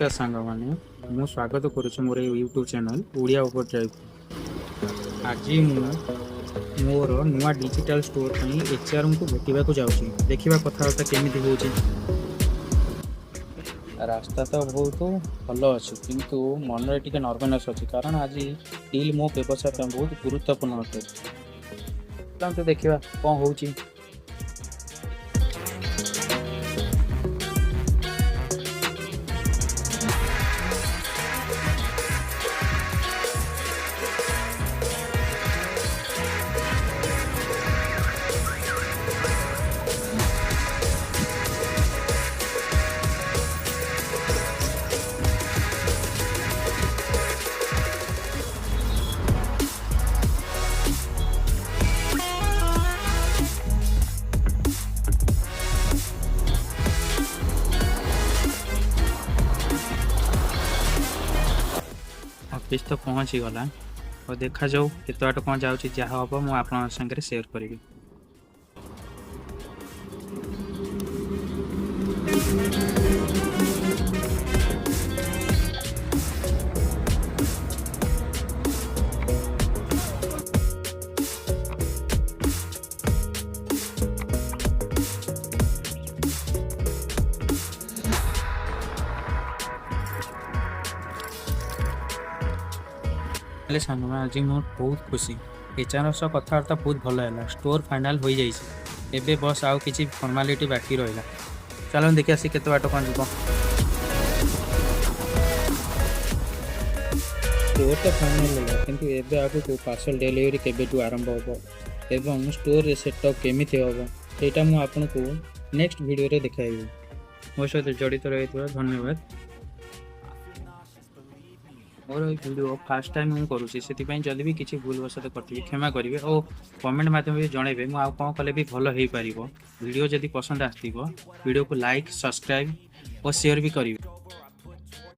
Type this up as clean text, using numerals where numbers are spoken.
नमस्कार सांग मैंने मु स्वागत करुच्ची मोर YouTube channel Odia over drive. आज मोर नुआ डिजिटल स्टोर एचआर को भेटा जाऊँगी देखा कथबार्ता केमी हो। रास्ता तो बहुत भल अच्छे किंतु मन टी नर्भनेस अच्छी कारण आज डील मो व्यवसाय बहुत गुरुत्वपूर्ण अटे। देखा कौन हो। ऑफिस तो पहुँची गला और देखा जाऊ केत बाट कौन जाऊँगी जहाँ हम मुझे आप सागर सेयार करी। सांग मैं आज मोर बहुत खुशी एचआर सह कथबार्ता बहुत भल है। स्टोर फाइनाल हो जाए बस आउ कि फॉर्मालिटी बाकी रहा। चलो देखिए आसी केत बाट कौन जीव। स्टोर तो फाइनाल है किंतु एबे आगु पार्सल डिलीवरी केबेठू आरंभ हो एवं स्टोर सेटअप केमी हम यहाँ मुझे आपको नेक्स्ट वीडियो रे देखाइबी। मो सहित जड़ित रही धन्यवाद। मोर वीडियो फास्ट टाइम मुझे करुँची से जब भी किसी भूल वसत करी क्षमा करेंगे और कमेंट माध्यम जनइबे मुझे कौन कले भी भल हो पार। वीडियो जदि पसंद आसो वीडियो को लाइक सब्सक्राइब और शेयर भी करेंगे।